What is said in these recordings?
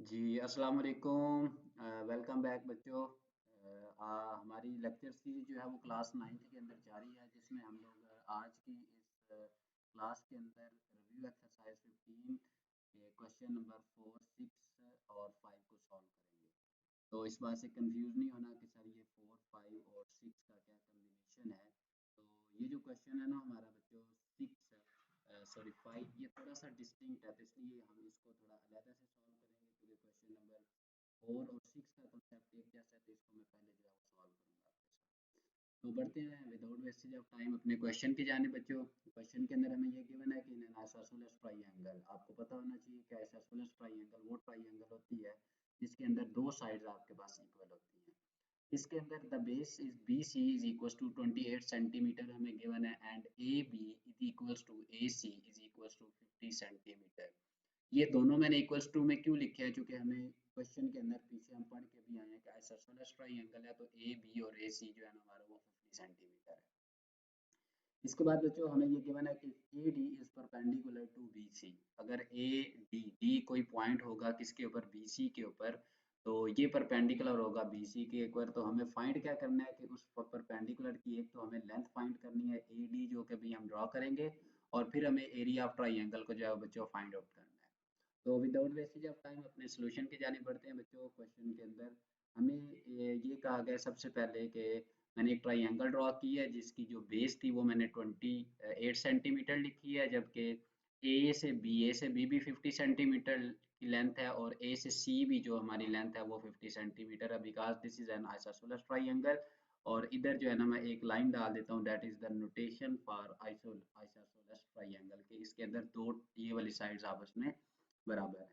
जी, अस्सलाम वालेकुम। Welcome back बच्चों। हमारी लेक्चर सीरीज जो है वो क्लास 9th के अंदर जारी है, जिसमें हम लोग आज की इस क्लास के अंदर रिव्यू एक्सरसाइज 15 के क्वेश्चन नंबर 4, 6 और 5 को सॉल्व करेंगे। तो इस बात से कंफ्यूज नहीं होना कि सर ये 4, 5 और 6 का क्या कॉम्बिनेशन है। तो ये जो क्वेश्चन है ना हमारा बच्चों 5, ये थोड़ा सा डिस्टिंक्ट है, तो इसलिए हम इसको थोड़ा अलग से सॉल्व करेंगे, क्योंकि क्वेश्चन नंबर 4 और 6 का कॉन्सेप्ट एक जैसा है, तो इसको मैं पहले जो है वो सॉल्व करूंगा आपके साथ। तो बढ़ते हैं विदाउट वेस्टेज ऑफ टाइम अपने क्वेश्चन की जाने बच्चों। क्वेश्चन के अंदर हमें ये गिवन है कि इन एन आइसोसेलेस ट्रायंगल, आपको पता होना चाहिए कि आइसोसेलेस ट्रायंगल वो ट्रायंगल होती है जिसके अंदर दो साइड्स आपके पास इक्वल होती हैं। इसके अंदर the base is b c is equals to 28 centimetre हमें गिवन है, and a b is equals to a c is equals to 50 centimetre. ये दोनों मैंने इक्वल्स टू में क्यों लिखे हैं, क्योंकि हमें क्वेश्चन के अंदर पीछे हम पढ़ के भी आए हैं कि आइसोसेलेस ट्रायंगल है, तो ए बी और ए सी जो है ना हमारा वो 50 सेंटीमीटर है। इसके बाद बच्चों हमें ये गिवन है कि a d is perpendicular to b c. अगर ए डी डी कोई पॉइंट होगा किसके ऊपर, बी सी के ऊपर, तो ये परपेंडिकुलर होगा बी सी के ऊपर। तो हमें फाइंड क्या करना है कि उस परपेंडिकुलर की एक तो हमें लेंथ फाइंड करनी है ए डी, जो कि भी हम ड्रॉ करेंगे, और फिर हमें एरिया ऑफ ट्राइंगल को जो है बच्चों फाइंड आउट करना है। तो विदाउट वेस्टेज ऑफ टाइम अपने सोल्यूशन की जाने बढ़ते हैं बच्चों। क्वेश्चन के अंदर हमें ये कहा गया सबसे पहले कि मैंने एक ट्राइंगल ड्रॉ की है जिसकी जो बेस थी वो मैंने 28 सेंटीमीटर लिखी है, जबकि ए से बी भी 50 सेंटीमीटर की लेंथ है, और ए से सी भी जो हमारी लेंथ है वो 50 सेंटीमीटर है, because this is an isosceles triangle. और इधर जो है ना मैं एक लाइन डाल देता हूँ, that is the notation for isosceles triangle के इसके अंदर दो ये वाली साइड्स आपस में बराबर है।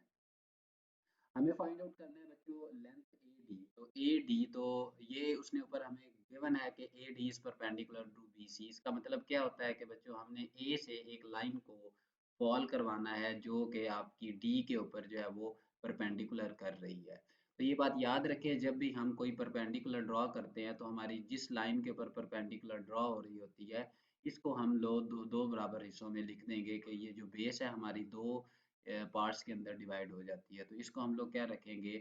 हमें फाइंड आउट करना है बच्चों लेंथ ए डी। तो ए डी तो ये उसने ऊपर हमें गिवन है कि a d is perpendicular to b c. इसका मतलब क्या होता है कि बच्चों हमने ए से एक लाइन को फॉल करवाना है जो कि आपकी डी के ऊपर जो है वो परपेंडिकुलर कर रही है। तो ये बात याद रखें, जब भी हम कोई परपेंडिकुलर ड्रॉ करते हैं तो हमारी जिस लाइन के ऊपर परपेंडिकुलर ड्रॉ हो रही होती है, इसको हम लोग दो बराबर हिस्सों में लिख देंगे कि ये जो बेस है हमारी दो पार्ट्स के अंदर डिवाइड हो जाती है। तो इसको हम लोग क्या रखेंगे,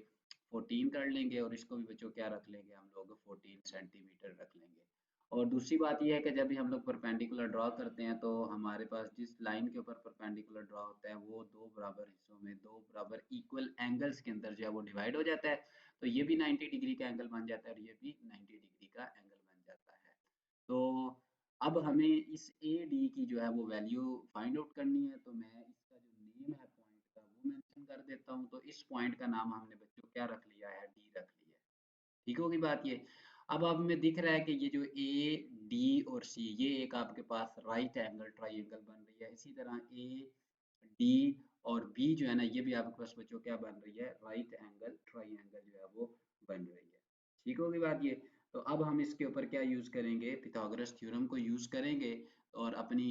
14 कर लेंगे, और इसको भी बच्चों क्या रख लेंगे हम लोग, 14 सेंटीमीटर रख लेंगे। और दूसरी बात यह है कि जब भी हम लोग परपेंडिकुलर ड्रॉ करते हैं तो हमारे पास जिस लाइन के ऊपर परपेंडिकुलर ड्रॉ होता है वो दो बराबर हिस्सों में दो बराबर इक्वल एंगल्स के अंदर जो है वो डिवाइड हो जाता है। तो ये भी 90 डिग्री का एंगल बन जाता है और ये भी 90 डिग्री का एंगल बन जाता है। तो अब हमें इस ए डी की जो है वो वैल्यू फाइंड आउट करनी है। तो मैं इसका जो नेम है पॉइंट का वो मेंशन कर देता हूँ। तो इस पॉइंट का नाम हमने बच्चों क्या रख लिया है, डी रख लिया है। ठीक होगी बात ये। अब हमें दिख रहा है कि ये जो ए डी और सी ये एक आपके पास राइट एंगल ट्राइंगल बन रही है। इसी तरह ए डी और बी जो है ना ये भी आपके पास बच्चों क्या बन रही है, राइट एंगल ट्राइंगल जो है वो बन रही है। ठीक होगी बात ये। तो अब हम इसके ऊपर क्या यूज करेंगे, पिथागोरस थ्योरम को यूज करेंगे, और अपनी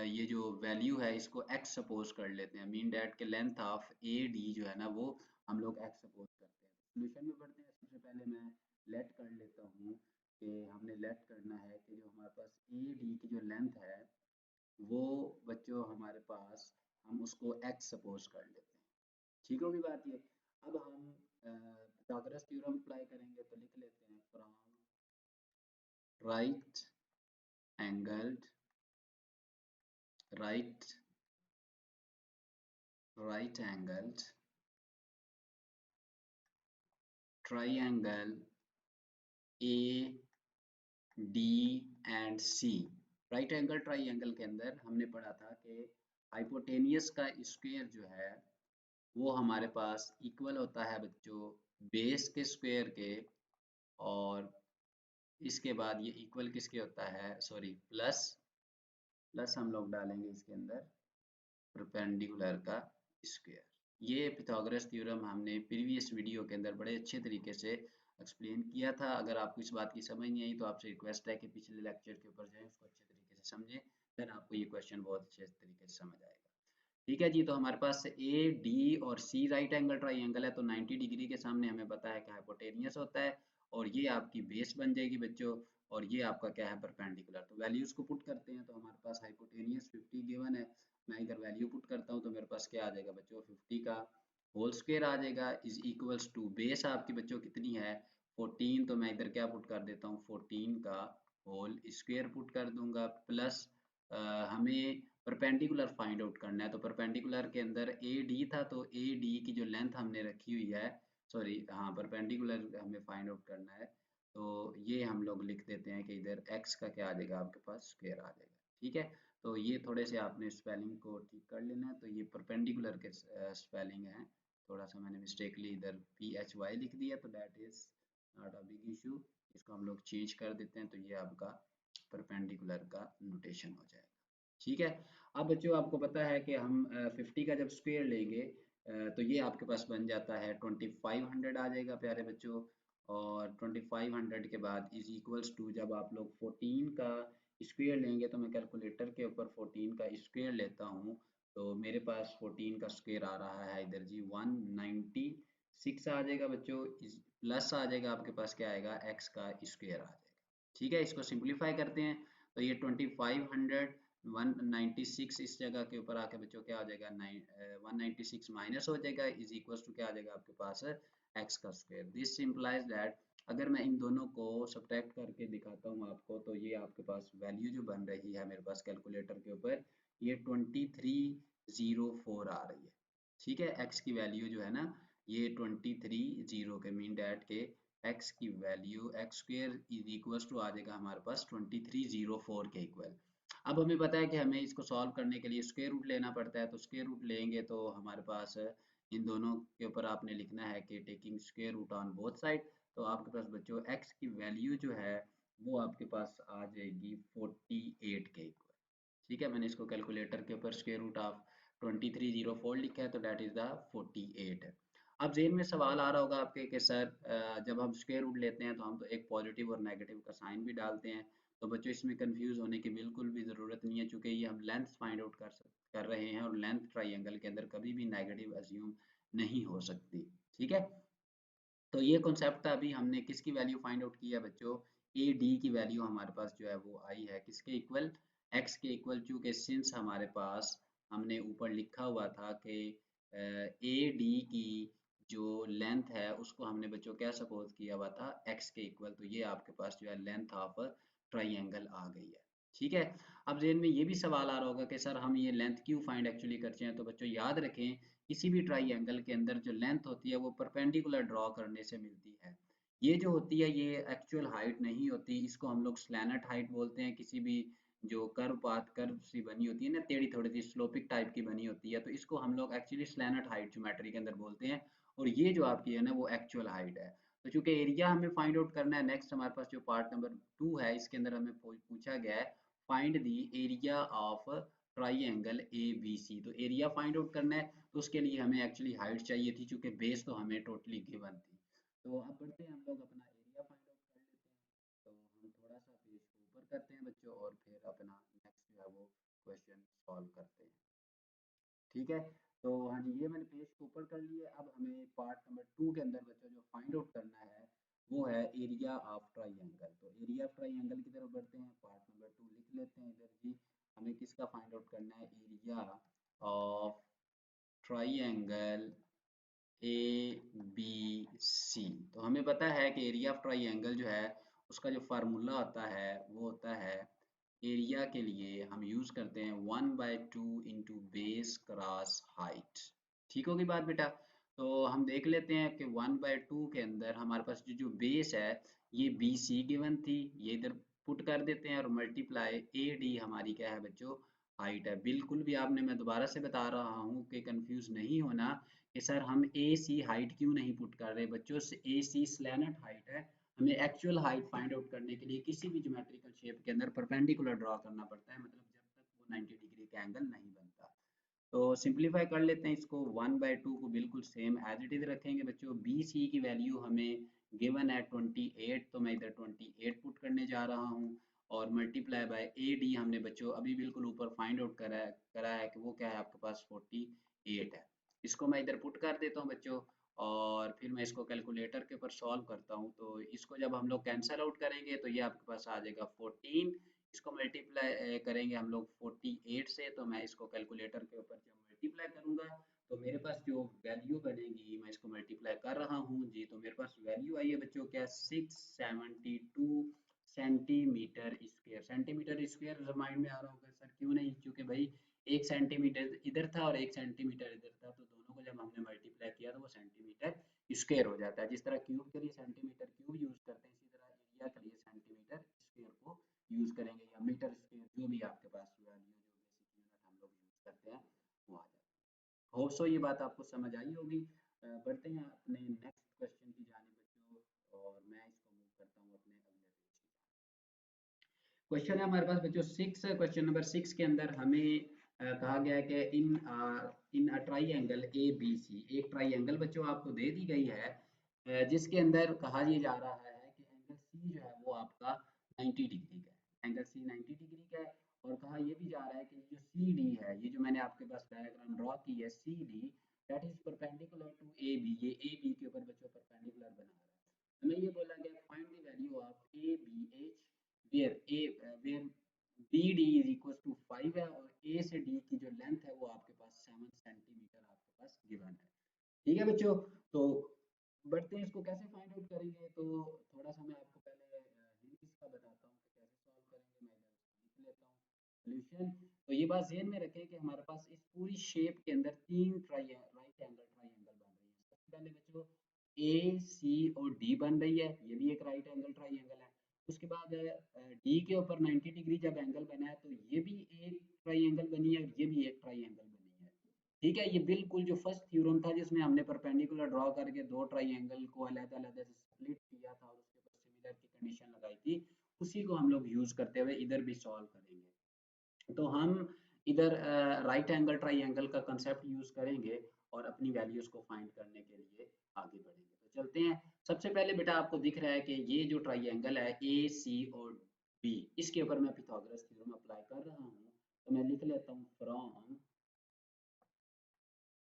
ये जो वैल्यू है इसको x सपोज कर लेते हैं। मीन डैट के लेंथ ऑफ ए डी जो है ना वो हम लोग x सपोज करते हैं। सोल्यूशन में बढ़ते हैं। सबसे पहले मैं लेट कर लेता हूँ कि हमने लेट करना है कि जो हमारे पास ए डी की जो लेंथ है वो बच्चों हमारे पास हम उसको x सपोज कर लेते हैं। ठीक होगी बात ये। अब हम पिथागोरस थ्योरम अप्लाई करेंगे, तो लिख लेते हैं from right angled right right angled triangle A D and C। Right angle triangle के अंदर हमने पढ़ा था कि हाइपोटेनियस का स्क्वायर जो है वो हमारे पास इक्वल होता है बच्चों बेस के स्क्वायर के, और इसके बाद ये इक्वल किसके होता है, सॉरी प्लस प्लस हम लोग डालेंगे इसके अंदर परपेंडिकुलर का स्क्वायर। ये पिथागोरस थ्योरम हमने प्रीवियस वीडियो के अंदर बड़े अच्छे तरीके से एक्सप्लेन किया था। अगर आपको इस बात की समझ नहीं आई तो आपसे रिक्वेस्ट है कि पिछले लेक्चर के ऊपर जाएं, उसको अच्छे तरीके से समझें, देन आपको ये क्वेश्चन बहुत अच्छे तरीके से समझ आएगा। ठीक है जी। तो हमारे पास ए डी और सी राइट एंगल ट्राइंगल है, तो 90 डिग्री के सामने हमें पता है कि हाइपोटेनियस होता है, और ये आपकी बेस बन जाएगी बच्चों, और ये आपका क्या है, परपेंडिकुलर। तो वैल्यूज को पुट करते हैं। तो हमारे पास हाइपोटेनियस 50 गिवन है, मैं इधर वैल्यू पुट करता हूँ तो मेरे पास क्या आ जाएगा बच्चों 50 का होल स्क्वायर आ जाएगा इज इक्वल्स टू बेस आपकी बच्चों कितनी है 14, तो मैं इधर क्या पुट कर देता हूँ 14 का होल स्क्वायर पुट कर दूंगा प्लस हमें परपेंडिकुलर फाइंड आउट करना है। तो परपेंडिकुलर के अंदर ए डी था, तो ए डी की जो लेंथ हमने रखी हुई है, सॉरी हाँ परपेंडिकुलर हमें फाइंड आउट करना है, तो ये हम लोग लिख देते हैं कि इधर x का क्या आ जाएगा आपके पास स्क्वायर आ जाएगा। ठीक है, तो ये थोड़े से आपने स्पेलिंग को ठीक कर लेना है। तो ये परपेंडिकुलर के स्पेलिंग है, थोड़ा सा मैंने मिस्टेकली इधर PHY लिख दिया, तो that is not a big issue. इसको हम लोग चेंज कर देते हैं, तो ये आपका परपेंडिकुलर का नोटेशन हो जाएगा। ठीक है, अब बच्चों आपको पता है कि हम 50 का जब स्क्वायर लेंगे तो ये आपके पास बन जाता है 2500 आ जाएगा प्यारे बच्चों। और 2500 के बाद इज इक्वल्स टू जब आप लोग 14 का स्क्वायर लेंगे, तो मैं कैलकुलेटर के ऊपर 14 का स्क्वायर लेता हूँ, तो मेरे पास 14 का स्क्वायर आ रहा है इधर जी 196 आ जाएगा बच्चों, प्लस आ जाएगा आपके पास क्या आएगा x का स्क्वायर आ जाएगा। ठीक है, इसको सिंप्लीफाई करते हैं, तो ये 2500 196 इस जगह के ऊपर आके बच्चों क्या हो जाएगा 196 माइनस हो जाएगा इज इक्वल्स टू क्या आ जाएगा आपके पास x का स्क्वायर। दिस सिंप्लाइज दैट अगर मैं इन दोनों को सब्ट्रैक्ट करके दिखाता हूँ आपको, तो ये आपके पास वैल्यू जो बन रही है मेरे पास कैलकुलेटर के ऊपर, ये 2304 आ रही है। ठीक है, x की वैल्यू जो है ना ये 23 के मीन डैट के x की value x square is equals to आ जाएगा हमारे पास 2304 के इक्वल। अब हमें पता है कि हमें इसको सॉल्व करने के लिए स्क्वायर रूट लेना पड़ता है, तो स्क्वायर रूट लेंगे तो हमारे पास इन दोनों के ऊपर आपने लिखना है कि taking square root on both side, तो आपके पास बच्चों x की वैल्यू जो है वो आपके पास आ जाएगी 48 के इक्वल। ठीक है, मैंने इसको कैलकुलेटर के ऊपर स्क्वायर रूट ऑफ 2304 लिखा है, तो डैट इज द 48 है। अब जेन में सवाल आ रहा होगा आपके कि सर जब हम स्क्वायर रूट लेते हैं तो हम तो एक पॉजिटिव और नेगेटिव का साइन भी डालते हैं, तो बच्चों इसमें कंफ्यूज होने की बिल्कुल भी ज़रूरत नहीं है, चूंकि ये हम लेंथ फाइंड आउट कर रहे हैं और लेंथ ट्राइंगल के अंदर कभी भी नेगेटिव अज्यूम नहीं हो सकती। ठीक है, तो ये कॉन्सेप्ट था। अभी हमने किसकी वैल्यू फाइंड आउट की है बच्चों, ए डी की वैल्यू हमारे पास जो है वो आई है किसके इक्वल, एक्स के इक्वल, चूंकि सिंस हमारे पास हमने ऊपर लिखा हुआ था कि ए डी की जो लेंथ है उसको हमने बच्चों क्या सपोज किया हुआ था एक्स के इक्वल, तो ये आपके पास जो है लेंथ ऑफ ट्राइंगल आ गई है। ठीक है, अब जेन में ये भी सवाल आ रहा होगा कि सर हम ये लेंथ क्यों फाइंड एक्चुअली करते हैं, तो बच्चों याद रखें किसी भी ट्राइंगल के अंदर जो लेंथ होती है वो परपेंडिकुलर ड्रॉ करने से मिलती है। ये जो होती है ये एक्चुअल हाइट नहीं होती, इसको हम लोग स्लैनेट हाइट बोलते हैं। किसी भी जो कर्व पाथ कर्व सी बनी होती है ना, टेढ़ी थोड़ी सी स्लोपिक टाइप की बनी होती है, तो इसको हम लोग एक्चुअली स्लैनेट हाइट ज्योमेट्री के अंदर बोलते हैं। और ये जो आपकी है ना वो एक्चुअल हाइट है। तो चूंकि एरिया हमें फाइंड आउट करना है, नेक्स्ट हमारे पास जो पार्ट नंबर 2 है इसके अंदर हमें पूछा गया है find the area of triangle ABC। तो एरिया फाइंड आउट करना है, तो उसके लिए हमें एक्चुअली हाइट चाहिए थी, चूंकि बेस तो हमें टोटली गिवन थी। तो अब बढ़ते हैं हम लोग अपना एरिया फाइंड आउट कर लेते हैं। तो हम थोड़ा सा पेज को ऊपर करते हैं बच्चों और फिर अपना नेक्स्ट जो है वो क्वेश्चन सॉल्व करते हैं। ठीक है, तो हाँ जी ये मैंने पेज को ऊपर कर लिया। अब हमें पार्ट नंबर 2 के अंदर बच्चों जो फाइंड आउट करना है वो है एरिया ऑफ ट्राइंगल। तो एरिया ऑफ ट्राइंगल की तरफ बढ़ते हैं, पार्ट नंबर 2 लिख लेते हैं इधर जी। हमें किसका फाइंड आउट करना है, एरिया ऑफ ट्राइंगल ABC। तो हमें पता है कि एरिया ऑफ ट्राइंगल जो है उसका जो फार्मूला होता है वो होता है एरिया के लिए हम यूज करते हैं 1/2 इंटू बेस क्रॉस हाइट। ठीक होगी बात बेटा। तो हम देख लेते हैं कि 1/2 के अंदर हमारे पास जो जो बेस है ये BC गिवन थी, ये इधर पुट कर देते हैं और मल्टीप्लाई AD हमारी क्या है बच्चों हाइट है। बिल्कुल भी आपने, मैं दोबारा से बता रहा हूँ कि कंफ्यूज नहीं होना कि सर हम AC हाइट क्यों नहीं पुट कर रहे बच्चों, से AC स्लैनेट हाइट है। हमें एक्चुअल हाइट फाइंड आउट करने के लिए किसी भी ज्योमेट्रिकल शेप के अंदर परपेंडिकुलर ड्रॉ करना पड़ता है, मतलब जब तक वो 90 डिग्री का एंगल नहीं बनता। तो सिंप्लीफाई कर लेते हैं इसको, 1/2 को बिल्कुल सेम एज इट इज रखेंगे बच्चों। BC की वैल्यू हमें गिवन है 28, तो मैं इधर 28 पुट करने जा रहा हूँ और मल्टीप्लाई बाय AD हमने बच्चों अभी बिल्कुल ऊपर फाइंड आउट करा है कि वो क्या है आपके पास 48 है। इसको मैं इधर पुट कर देता हूँ बच्चों और फिर मैं इसको कैलकुलेटर के ऊपर सॉल्व करता हूँ। तो इसको जब हम लोग कैंसल आउट करेंगे तो ये आपके पास आ जाएगा 14, इसको मल्टीप्लाई करेंगे हम लोग 48 से, तो मैं इसको कैलकुलेटर के ऊपर जब मल्टीप्लाई करूंगा तो मेरे पास जो वैल्यू बनेगी, मैं इसको मल्टीप्लाई कर रहा हूँ जी, तो मेरे पास वैल्यू आई है बच्चों क्या, 672 centimetre square. Centimetre square mind में आ रहा होगा सर, क्यों नहीं, क्योंकि भाई 1 सेंटीमीटर इधर था और 1 सेंटीमीटर इधर था, तो दोनों को जब हमने मल्टीप्लाई किया तो वो सेंटीमीटर स्क्वायर हो जाता है। जिस तरह क्यूब के लिए सेंटीमीटर क्यूब यूज करते हैं, इसी तरह एरिया के लिए सेंटीमीटर स्क्वायर को यूज करेंगे, या मीटर स्क्वायर, जो भी आपके पास वैल्यू, जो बेसिक यूनिट हम लोग यूज करते हैं वो आ जाता है। होप सो ये बात आपको समझ आई होगी। बढ़ते हैं अपने नेक्स्ट क्वेश्चन की जानिब बच्चों, और मैं इसको मूव करता हूँ अपने अगले पेज की जानिब। क्वेश्चन है हमारे पास बच्चों 6, क्वेश्चन नंबर 6 के अंदर हमें कहा गया है कि इन a triangle A B C, एक ट्राइंगल बच्चों आपको दे दी गई है, जिसके अंदर कहा ये जा रहा है कि एंगल सी जो है वो आपका 90 डिग्री का है, एंगल सी 90 डिग्री का है, और कहा ये भी जा रहा है कि जो सी डी है, ये जो मैंने आपके पास डायग्राम ड्रॉ की है, c d that is perpendicular to a b, ये ए बी के ऊपर बच्चों परपेंडिकुलर बना रहा है। हमें ये बोला गया find the value of a b h where b d is equal to 5 है, और ए से डी की जो लेंथ है वो आपके पास 7 सेंटीमीटर आपके पास गिवन है। ठीक है बच्चों, तो बढ़ते हैं इसको कैसे फाइंड आउट करेंगे। तो थोड़ा सा मैं आपको पहले हिंट इसका बताता हूँ कि कैसे सॉल्व करेंगे। मैं इधर लिख लेता हूँ सॉल्यूशन। तो ये बात ज़हन में रखें कि हमारे पास इस पूरी शेप के अंदर 3 राइट एंगल ट्राइंगल बन रही है। सबसे पहले बच्चों ए सी और डी बन रही है, ये भी एक राइट एंगल ट्राइंगल है। उसके बाद डी के ऊपर 90 डिग्री जब एंगल बना है, तो ये भी एक ट्राइंगल बनी है और ये भी एक ट्राइंगल बनी है। ठीक है, ये बिल्कुल जो फर्स्ट थ्योरम था जिसमें हमने परपेंडिकुलर ड्रॉ करके दो ट्राइंगल को अलग-अलग से स्प्लिट किया था और उसके ऊपर सिमिलर की कंडीशन लगाई थी, उसी को हम लोग यूज करते हुए इधर भी सॉल्व करेंगे। तो हम इधर राइट एंगल ट्राइंगल का कंसेप्ट यूज करेंगे और अपनी वैल्यूज को फाइंड करने के लिए आगे बढ़ेंगे। तो चलते हैं। सबसे पहले बेटा आपको दिख रहा है कि ये जो ट्राइंगल है ए सी और बी, इसके ऊपर मैं पिथागोरस थ्योरम अप्लाई कर रहा हूँ। तो मैं लिख लेता हूँ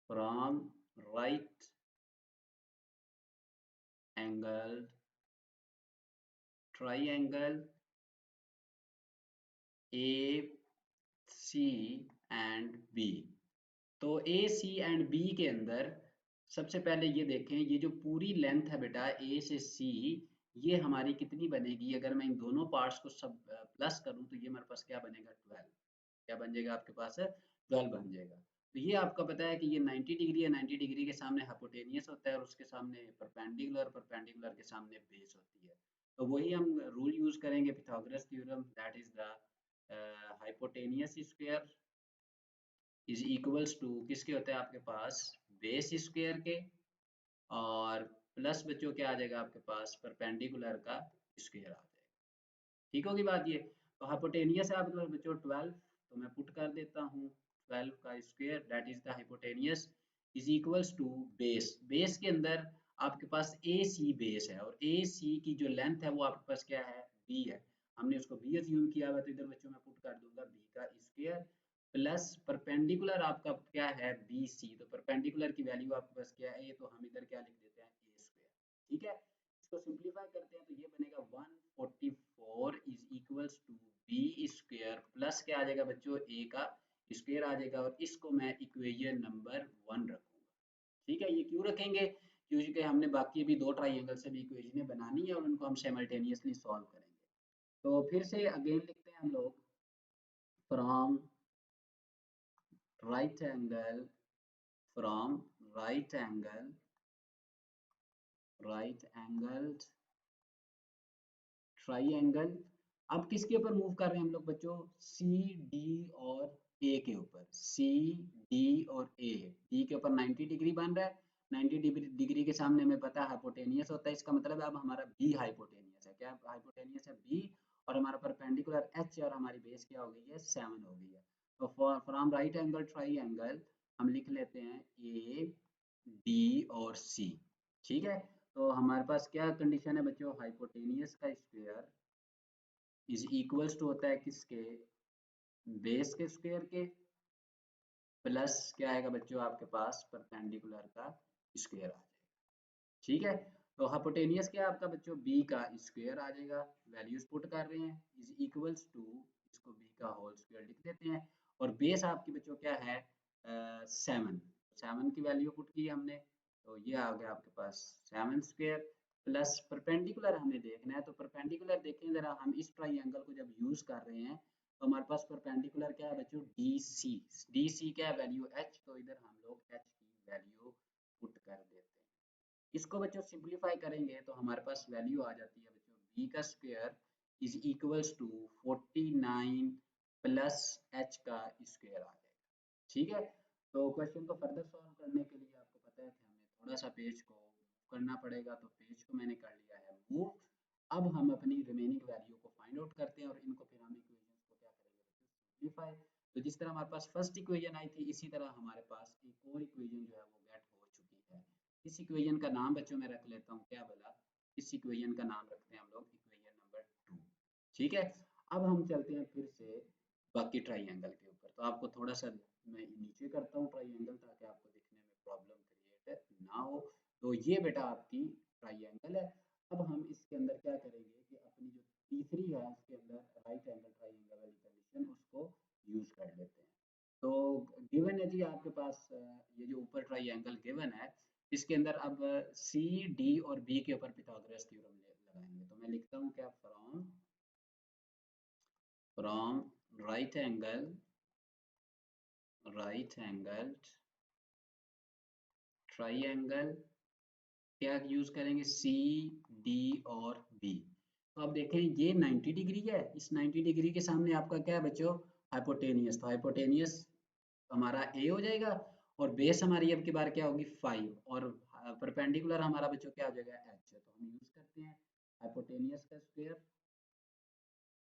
from right angle triangle a c and b. तो ए सी एंड बी के अंदर सबसे पहले ये देखें, ये जो पूरी लेंथ है बेटा ए से सी, ये हमारी कितनी बनेगी। अगर मैं इन दोनों पार्ट्स को सब प्लस करूं तो ये मेरे पास क्या बनेगा, 12। क्या बन जाएगा आपके पास, 12 बन जाएगा। तो ये आपका पता है कि ये 90 डिग्री है, 90 डिग्री के सामने हाइपोटेनियस होता है और उसके सामने परपेंडिकुलर, परपेंडिकुलर के सामने बेस होती है। तो वही हम रूल यूज करेंगे, Pythagoras theorem, that is the hypotenuse square is equals to किसके होते हैं आपके पास, बेस स्क्वायर के, और प्लस बच्चों क्या आ जाएगा आपके पास, परपेंडिकुलर का स्क्वायर आ जाएगा। ठीक होगी बात ये। तो हाइपोटेनियस है आपके पास बच्चों 12, तो मैं पुट कर देता हूँ 12 का square that is the hypotenuse is equals to base. Base के अंदर आपके पास ए सी बेस है, और ए सी की जो लेंथ है वो आपके पास क्या है, बी है। हमने उसको बी अज्यूम किया हुआ, तो इधर बच्चों मैं पुट कर दूंगा बी का स्क्वायर प्लस परपेंडिकुलर आपका क्या है, बी सी। तो परपेंडिकुलर की वैल्यू आपके पास क्या है, तो हम इधर क्या लिख देते हैं, ए स्क्वायर। ठीक है, इसको सिंपलीफाई करते हैं तो ये बनेगा 144 is equals to b square plus क्या आ जाएगा बच्चों, ए का स्क्वायर आ जाएगा, और इसको मैं इक्वेशन नंबर 1 रखूंगा। ठीक है, ये क्यों रखेंगे, क्योंकि हमने बाकी भी दो ट्राइंगल से भी इक्वेशनें बनानी है और उनको हम साइमल्टेनियसली सॉल्व करेंगे। तो फिर से अगेन लिखते हैं हम लोग from right angle from right angled triangle। अब किसके ऊपर मूव कर रहे हैं हम लोग बच्चों, सी डी और ए के ऊपर। सी डी और ए, डी के ऊपर 90 डिग्री बन रहा है, 90 डिग्री के सामने हमें पता है हाइपोटेनियस होता है, इसका मतलब है अब हमारा बी हाइपोटेनियस है। क्या हाइपोटेनियस है, बी, और हमारा परपेंडिकुलर एच, और हमारी बेस क्या हो गई है, 7 हो गई है। तो फ्रॉम राइट एंगल ट्राइंगल हम लिख लेते हैं ए डी और सी। ठीक है, तो हमारे पास क्या कंडीशन है बच्चों, हाइपोटेनियस का स्क्वायर इज इक्वल्स टू होता है किसके, बेस के स्क्वायर के, प्लस क्या आएगा बच्चों आपके पास, परपेंडिकुलर का स्क्वायर आ जाएगा। ठीक है, तो हाइपोटेनियस क्या है आपका बच्चों, बी का स्क्वायर आ जाएगा, वैल्यूज पुट कर रहे हैं, इज इक्वल्स टू, इसको बी का होल स्क्वायर लिख देते हैं, और बेस आपकी बच्चों क्या है, 7। 7 की वैल्यू पुट की हमने, तो ये आ गया आपके पास 7 स्क्वायर प्लस परपेंडिकुलर हमें देखना है। तो परपेंडिकुलर देखें ज़रा, हम इस ट्राइंगल को जब यूज़ कर रहे हैं तो हमारे पास परपेंडिकुलर क्या है बच्चों, डी सी। डी सी क्या है, वैल्यू एच, तो इधर हम लोग एच की वैल्यू पुट कर देते हैं। इसको बच्चों सिंप्लीफाई करेंगे तो हमारे पास वैल्यू आ जाती है बच्चों, बी का square is equals to 49 plus h का स्क्वायर आ जाएगा। ठीक है, तो क्वेश्चन को फर्दर सॉल्व करने के लिए आपको पता है कि हमें थोड़ा सा पेज को मूव करना पड़ेगा, तो पेज को मैंने कर लिया है मूव। अब हम अपनी रिमेनिंग वैल्यू को फाइंड आउट करते हैं और इनको फिर हम इक्वेशंस को क्या करेंगे बच्चों, सिंप्लीफाई। तो जिस तरह हमारे पास फर्स्ट इक्वेशन आई थी, इसी तरह हमारे पास एक और इक्वेशन जो है वो गेट हो चुकी है। इस इक्वेशन का नाम बच्चों मैं रख लेता हूँ, क्या बोला, इस इक्वेशन का नाम रखते हैं हम लोग इक्वेशन नंबर 2। ठीक है, अब हम चलते हैं फिर से बाकी ट्राइंगल के ऊपर। तो आपको थोड़ा सा मैं नीचे करता हूँ ट्राइंगल, ताकि आपको दिखने में प्रॉब्लम क्रिएट ना हो। तो ये बेटा आपकी ट्राइंगल है। अब हम इसके अंदर क्या करेंगे कि अपनी जो तीसरी है उसके अंदर राइट एंगल ट्राइंगल वाली कंडीशन उसको यूज कर लेते हैं। तो गिवन है जी आपके पास ये जो ऊपर ट्राइंगल गिवन है, इसके अंदर अब सी डी और बी के ऊपर पिथागोरस थ्योरम लगाएंगे। तो मैं लिखता हूँ क्या, फ्रॉम राइट एंगल ट्राइंगल क्या यूज करेंगे, सी डी और बी। तो अब देखें ये 90 डिग्री है, इस 90 डिग्री के सामने आपका क्या है बच्चों, हाइपोटेनियस। तो हाइपोटेनियस हमारा ए हो जाएगा और बेस हमारी अब की बार क्या होगी 5, और परपेंडिकुलर हमारा बच्चों क्या हो जाएगा एच। तो हम यूज करते हैं हाइपोटेनियस का square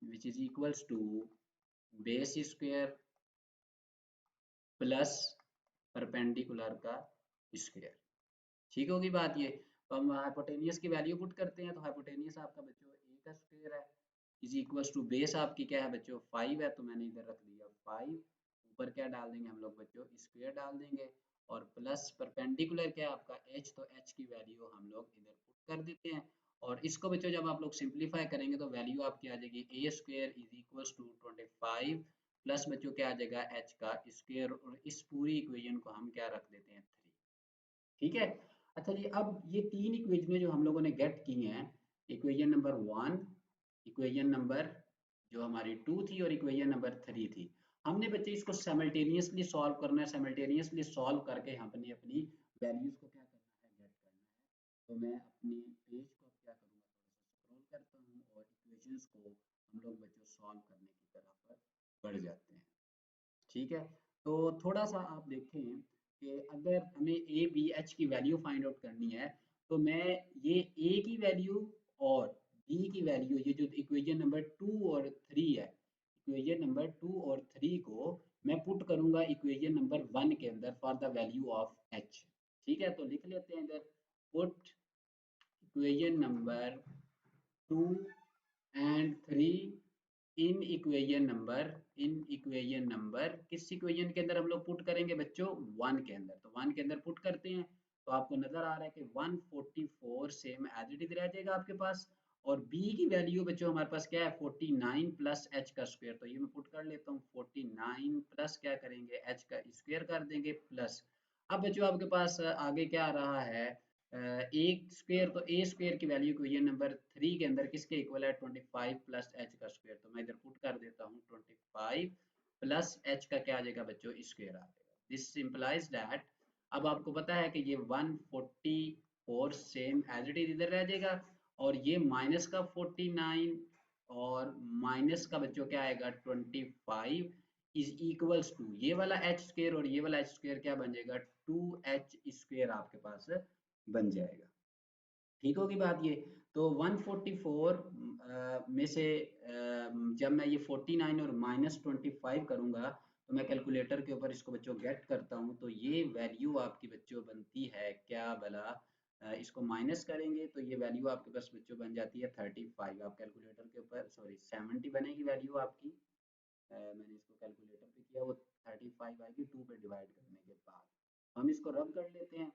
which is equals to base square plus perpendicular का स्क्वायर। ठीक होगी बात ये। तो हम हाइपोटेनियस की वैल्यू पुट करते हैं, तो हाइपोटेनियस आपका बच्चों ए का स्क्वायर है इज इक्वल्स टू बेस आपकी क्या है बच्चों 5 है, तो मैंने इधर रख दिया 5। ऊपर क्या डाल देंगे हम लोग बच्चों, स्क्वायर डाल देंगे, और प्लस परपेंडिकुलर क्या है आपका एच, तो एच की वैल्यू हम लोग इधर पुट कर देते हैं। और इसको बच्चों जब आप लोग सिंप्लीफाई करेंगे तो वैल्यू आपकी आ जाएगी A square is equals to 25 plus बच्चों क्या आ जाएगा एच का स्क्वायर, और इस पूरी इक्वेशन को हम क्या रख देते हैं 3। ठीक है, अच्छा जी, अब ये तीन इक्वेशन जो हम लोगों ने गेट की हैं, इक्वेशन नंबर 1, इक्वेशन नंबर जो हमारी 2 थी, और इक्वेशन नंबर 3 थी, हमने बच्चे इसको साइमल्टेनियसली सॉल्व करना है। साइमल्टेनियसली सॉल्व करके हमने अपनी वैल्यूज को क्या करना है, गेट करना है। तो मैं अपनी पेज को अब क्या करूँगा, थोड़ा सा स्क्रॉल करता हूँ और इक्वेशंस को हम लोग बच्चों सॉल्व करने की तरफ बढ़ जाते हैं। ठीक है, तो थोड़ा सा आप देखें कि अगर हमें ए बी एच की वैल्यू फाइंड आउट करनी है, तो मैं ये ए की वैल्यू और बी की वैल्यू, ये जो इक्वेशन नंबर 2 और 3 है, इक्वेशन नंबर 2 और 3 को मैं पुट करूंगा इक्वेशन नंबर 1 के अंदर for the value of H. ठीक है, तो लिख लेते हैं इधर, put equation number 2 and 3 in equation number किस इक्वेशन के अंदर हम लोग पुट करेंगे बच्चों, 1 के अंदर। तो 1 के अंदर पुट करते हैं, तो आपको नजर आ रहा है कि 144 सेम एज इट इज रह जाएगा आपके पास। और b की वैल्यू बच्चों हमारे पास क्या है 49 प्लस एच का स्क्वायर। तो ये मैं पुट कर लेता हूँ 49 प्लस क्या करेंगे एच का स्क्वायर कर देंगे प्लस। अब बच्चों आपके पास आगे क्या आ रहा है, एक स्क्वायर, तो ए स्क्वायर की वैल्यू को ये नंबर 3 के अंदर किसके इक्वल है 25 प्लस एच का स्क्वायर। तो मैं इधर पुट कर देता हूँ 25 प्लस एच का क्या आ जाएगा बच्चों स्क्वायर आ जाएगा। दिस सिंपलाइज दैट, अब आपको पता है कि ये 144 सेम एज इट इज इधर रह जाएगा, और ये माइनस का 49 और माइनस का बच्चों क्या आएगा 25 इज इक्वल्स टू ये वाला एच स्क्वायर और ये वाला एच स्क्वायर क्या बन जाएगा 2h स्क्वायर आपके पास बन जाएगा। ठीक होगी बात ये। तो 144 में से जब मैं ये 49 और -25 करूंगा, तो मैं कैलकुलेटर के ऊपर इसको बच्चों गेट करता हूं, तो ये वैल्यू आपकी बच्चों बनती है क्या भला, इसको माइनस करेंगे तो ये वैल्यू आपके पास बच्चों बन जाती है 35। आप कैलकुलेटर के ऊपर, सॉरी 70 बनेगी वैल्यू आपकी, मैंने इसको कैलकुलेटर पे किया, वो 35 आएगी 2 पे डिवाइड करने के बाद। हम इसको रब कर लेते हैं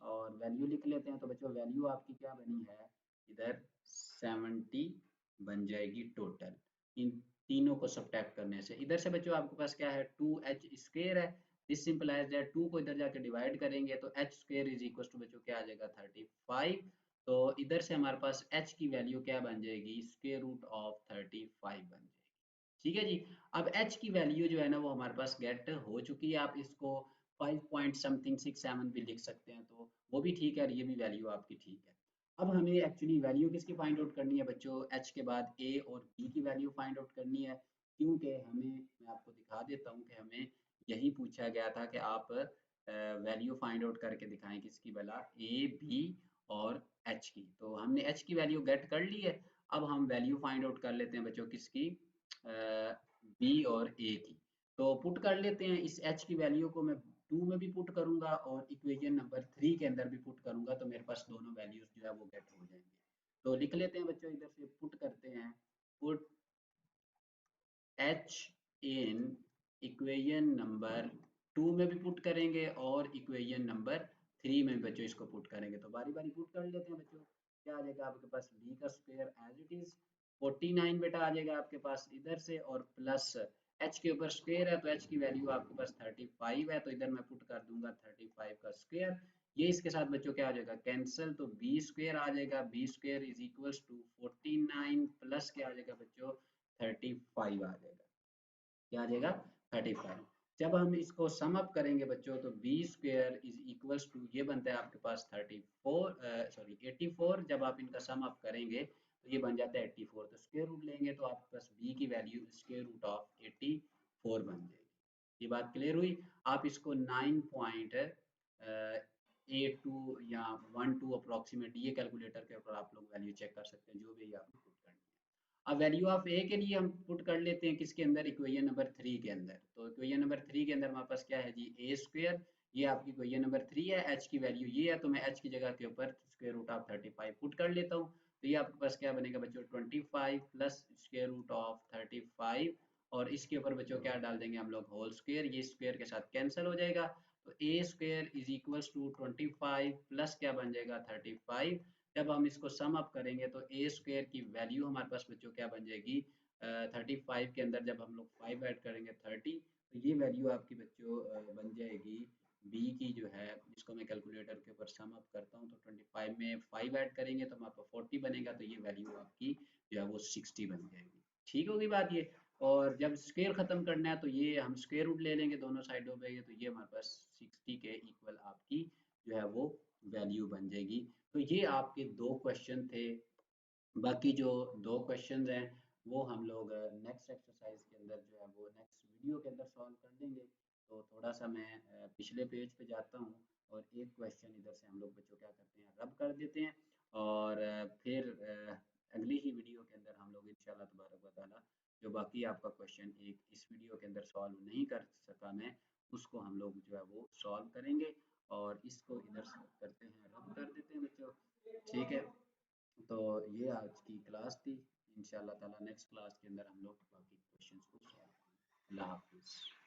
और वैल्यू लिख लेते हैं। तो बच्चों वैल्यू आपकी क्या बनी है इधर 70 बन जाएगी टोटल, इन तीनों को सब्ट्रैक्ट करने से। इधर से बच्चों आपके पास क्या है 2h स्क्वायर है, दिस सिंपलाइज दैट 2 को इधर जाके डिवाइड करेंगे तो h square is equal to बच्चों क्या आ जाएगा 35। तो इधर से हमारे पास एच की वैल्यू क्या बन जाएगी स्क्वायर रूट ऑफ 35 बन जाएगी। ठीक है जी। अब एच की वैल्यू जो है ना वो हमारे पास गेट हो चुकी है। आप इसको 5 पॉइंट समथिंग 67 भी लिख सकते हैं तो वो भी ठीक है और ये भी वैल्यू आपकी ठीक है। अब हमें एक्चुअली वैल्यू किसकी फाइंड आउट करनी है बच्चों, एच के बाद ए और बी की वैल्यू फाइंड आउट करनी है। क्योंकि हमें, मैं आपको दिखा देता हूँ कि हमें यही पूछा गया था कि आप वैल्यू फाइंड आउट करके दिखाएं किसकी भला, ए बी और एच की। तो हमने एच की वैल्यू गेट कर ली है। अब हम वैल्यू फाइंड आउट कर लेते हैं बच्चों किसकी, बी और ए की। तो पुट कर लेते हैं। इस एच की वैल्यू को मैं 2 में भी पुट करूंगा और इक्वेशन नंबर 3 के अंदर भी पुट करूंगा तो मेरे पास दोनों वैल्यूज जो है वो गेट हो जाएंगे। तो लिख लेते हैं बच्चों, इधर से पुट करते हैं, put H in equation number 2 में भी पुट करेंगे और इक्वेशन नंबर 3 में भी बच्चों इसको पुट करेंगे। तो बारी बारी पुट कर लेते हैं बच्चों। क्या आ जाएगा आपके पास, बी का स्क्वायर एज इट इज 49 बेटा आ जाएगा आपके पास इधर से, और प्लस एच के ऊपर स्क्वायर है तो एच की वैल्यू आपके पास 35 है तो इधर मैं पुट कर दूंगा 35 का स्क्वायर। ये इसके साथ बच्चों क्या आ जाएगा कैंसिल, तो बी स्क्वायर आ जाएगा, b square is equals to 49 plus क्या आ जाएगा बच्चों 35 आ जाएगा। क्या आ जाएगा 35। जब हम इसको सम अप करेंगे बच्चों तो b square is equals to ये बनता है आपके पास 84 जब आप इनका सम अप करेंगे तो ये बन जाता है 84। तो स्क्वायर रूट लेंगे तो आपके पास बी की वैल्यू स्क्वायर रूट ऑफ 84 बन जाएगी। ये बात क्लियर हुई। आप इसको 9.82 या 12 अप्रोक्सीमेट ये कैलकुलेटर के ऊपर आप लोग वैल्यू चेक कर सकते हैं जो भी आपको पुट करनी है। अब वैल्यू ऑफ ए के लिए हम पुट कर लेते हैं किसके अंदर, इक्वेशन नंबर 3 के अंदर। तो इक्वेशन नंबर 3 के अंदर हमारे पास क्या है जी, ए स्क्वायर, ये आपकी इक्वेशन नंबर 3 है, एच की वैल्यू ये है तो मैं एच की जगह के ऊपर स्क्वायर रूट ऑफ 35 पुट कर लेता हूँ। तो ये आपके पास क्या बनेगा बच्चों 25 प्लस स्क्वायर रूट ऑफ 35 और इसके ऊपर बच्चों क्या डाल देंगे हम लोग होल स्क्वायर, ये स्क्वायर के साथ कैंसिल हो जाएगा। तो A square is equals to 25 plus क्या बन जाएगा 35। जब हम इसको सम अप करेंगे तो ए स्क्वायर की वैल्यू हमारे पास बच्चों क्या बन जाएगी 35 के अंदर जब हम लोग 5 ऐड करेंगे 30, तो ये वैल्यू आपकी बच्चों बन जाएगी बी की जो है, जिसको मैं कैलकुलेटर के ऊपर सम अप करता हूँ तो 25 में 5 ऐड करेंगे तो हमारे पास 40 बनेगा। तो ये वैल्यू आपकी जो है वो 60 बन जाएगी। ठीक होगी बात ये। और जब स्क्वायर खत्म करना है तो ये हम स्क्वायर रूट ले लेंगे दोनों साइडों पे, तो ये हमारे पास 60 के इक्वल आपकी जो है वो वैल्यू बन जाएगी। तो ये आपके 2 क्वेश्चन थे। बाकी जो 2 क्वेश्चन हैं वो हम लोग नेक्स्ट एक्सरसाइज के अंदर जो है वो नेक्स्ट वीडियो के अंदर सॉल्व कर लेंगे। तो थोड़ा सा मैं पिछले पेज पे जाता हूँ और एक क्वेश्चन इधर से हम लोग बच्चों क्या करते हैं रब कर देते हैं और फिर अगली ही वीडियो के अंदर हम लोग इंशाल्लाह तबारक व तआला जो बाकी आपका क्वेश्चन एक इस वीडियो के अंदर सॉल्व नहीं कर सका मैं, उसको हम लोग जो है वो सॉल्व करेंगे। और इसको इधर से करते हैं रब कर देते हैं बच्चों। ठीक है, तो ये आज की क्लास थी। इंशाल्लाह ताला नेक्स्ट क्लास के अंदर हम लोग बाकी क्वेश्चंस को सॉल्व करेंगे। अल्लाह हाफिज़।